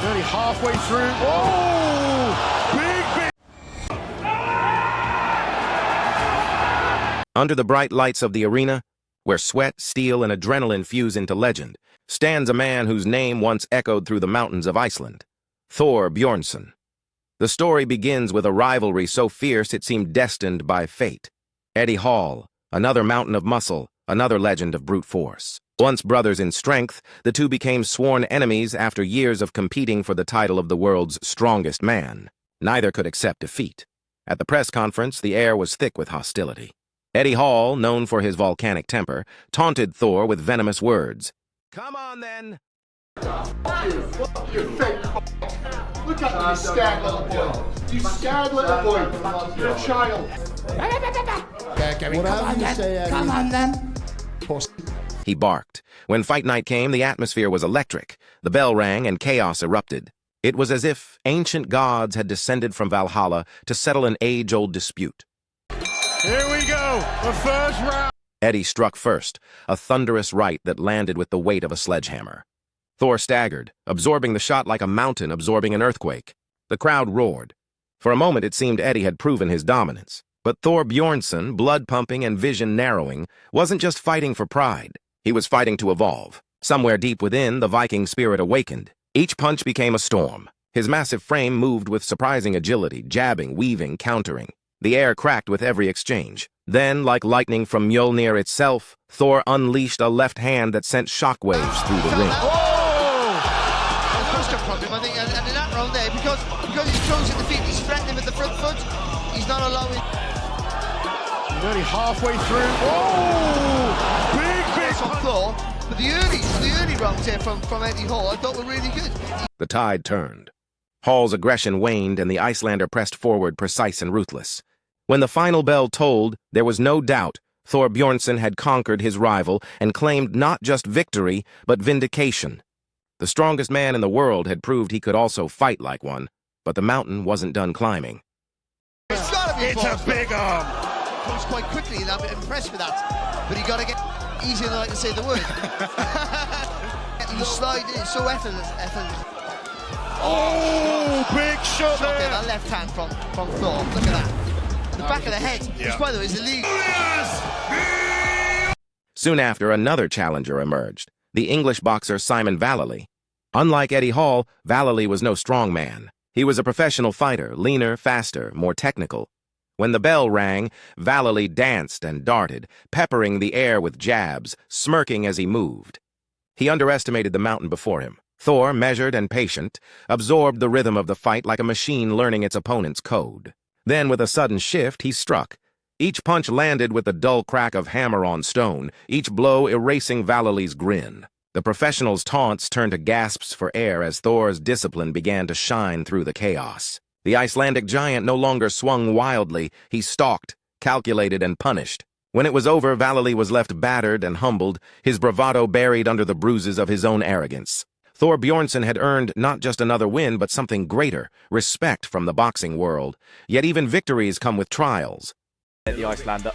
Nearly halfway through. Oh! Big. Under the bright lights of the arena, where sweat, steel, and adrenaline fuse into legend, stands a man whose name once echoed through the mountains of Iceland, Thor Bjornsson. The story begins with a rivalry so fierce it seemed destined by fate. Eddie Hall, another mountain of muscle, another legend of brute force. Once brothers in strength, the two became sworn enemies after years of competing for the title of the world's strongest man. Neither could accept defeat. At the press conference, the air was thick with hostility. Eddie Hall, known for his volcanic temper, taunted Thor with venomous words. "Come on, then!" You fake Look at you, scared little boy. You scared little boy. You're a child. Come on then. He barked. When fight night came, the atmosphere was electric. The bell rang and chaos erupted. It was as if ancient gods had descended from Valhalla to settle an age-old dispute. Here we go, the first round. Eddie struck first, a thunderous right that landed with the weight of a sledgehammer. Thor staggered, absorbing the shot like a mountain absorbing an earthquake. The crowd roared. For a moment it seemed Eddie had proven his dominance. But Thor Bjornsson, blood-pumping and vision-narrowing, wasn't just fighting for pride. He was fighting to evolve. Somewhere deep within, the Viking spirit awakened. Each punch became a storm. His massive frame moved with surprising agility, jabbing, weaving, countering. The air cracked with every exchange. Then, like lightning from Mjolnir itself, Thor unleashed a left hand that sent shockwaves through the ring. Problem, I think, and in that round there, because he's closing the feet, he's threatening with the front foot, he's not allowing. Nearly halfway through. Oh! Big on Thor, but the early rounds here from Eddie Hall, I thought were really good. The tide turned. Hall's aggression waned, and the Icelander pressed forward, precise and ruthless. When the final bell tolled, there was no doubt Thor Bjornsson had conquered his rival and claimed not just victory, but vindication. The strongest man in the world had proved he could also fight like one, but the mountain wasn't done climbing. It's gotta be It's a big arm. Comes quite quickly, and I'm impressed with that. But you gotta get easier than I can say the word. You slide in, it's so effortless. Oh, big shot There, there. that left hand from Thor. Look at that. The back of the head, which by the way is illegal. Soon after, another challenger emerged, the English boxer Simon Valerie. Unlike Eddie Hall, Valerie was no strong man. He was a professional fighter, leaner, faster, more technical. When the bell rang, Valerie danced and darted, peppering the air with jabs, smirking as he moved. He underestimated the mountain before him. Thor, measured and patient, absorbed the rhythm of the fight like a machine learning its opponent's code. Then, with a sudden shift, he struck. Each punch landed with the dull crack of hammer on stone, each blow erasing Valerie's grin. The professional's taunts turned to gasps for air as Thor's discipline began to shine through the chaos. The Icelandic giant no longer swung wildly. He stalked, calculated, and punished. When it was over, Valerie was left battered and humbled, his bravado buried under the bruises of his own arrogance. Thor Bjornsson had earned not just another win, but something greater, respect from the boxing world. Yet even victories come with trials. The Icelander.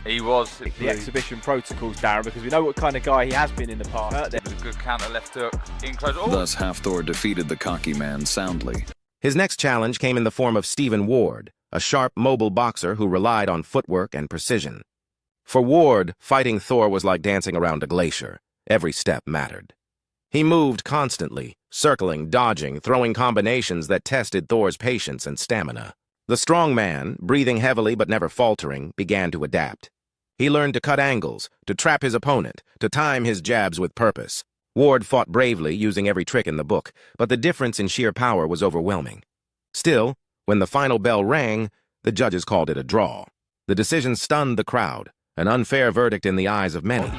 He was. The exhibition protocols, Darren, because we know what kind of guy he has been in the past. It was a good counter left hook in close. Oh. Thus, Hafthor defeated the cocky man soundly. His next challenge came in the form of Stephen Ward, a sharp, mobile boxer who relied on footwork and precision. For Ward, fighting Thor was like dancing around a glacier. Every step mattered. He moved constantly, circling, dodging, throwing combinations that tested Thor's patience and stamina. The strong man, breathing heavily but never faltering, began to adapt. He learned to cut angles, to trap his opponent, to time his jabs with purpose. Ward fought bravely, using every trick in the book, but the difference in sheer power was overwhelming. Still, when the final bell rang, the judges called it a draw. The decision stunned the crowd, an unfair verdict in the eyes of many.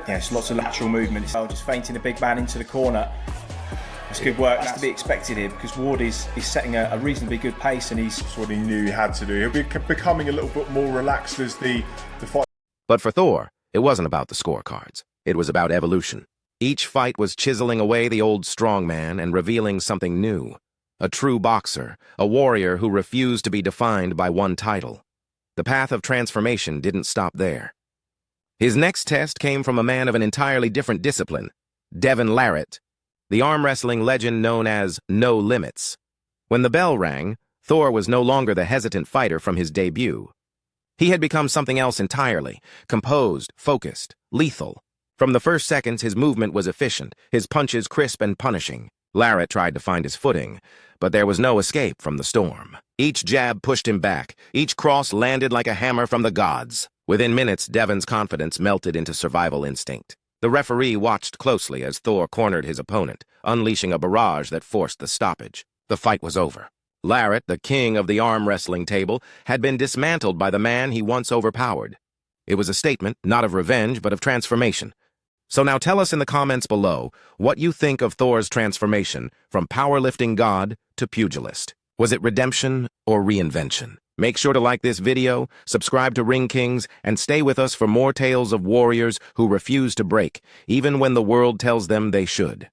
Yes, lots of lateral movements. Just feinting a big man into the corner. It's good work. That's to be expected here because Ward is setting a reasonably good pace, and that's what he knew he had to do. He'll be becoming a little bit more relaxed as the fight. But for Thor, it wasn't about the scorecards. It was about evolution. Each fight was chiseling away the old strongman and revealing something new. A true boxer, a warrior who refused to be defined by one title. The path of transformation didn't stop there. His next test came from a man of an entirely different discipline, Larratt. the arm wrestling legend known as No Limits. When the bell rang, Thor was no longer the hesitant fighter from his debut. He had become something else entirely, composed, focused, lethal. From the first seconds, his movement was efficient, his punches crisp and punishing. Larratt tried to find his footing, but there was no escape from the storm. Each jab pushed him back, each cross landed like a hammer from the gods. Within minutes, Devon's confidence melted into survival instinct. The referee watched closely as Thor cornered his opponent, unleashing a barrage that forced the stoppage. The fight was over. Larratt, the king of the arm wrestling table, had been dismantled by the man he once overpowered. It was a statement, not of revenge, but of transformation. So now tell us in the comments below what you think of Thor's transformation from powerlifting god to pugilist. Was it redemption or reinvention? Make sure to like this video, subscribe to Ring Kings, and stay with us for more tales of warriors who refuse to break, even when the world tells them they should.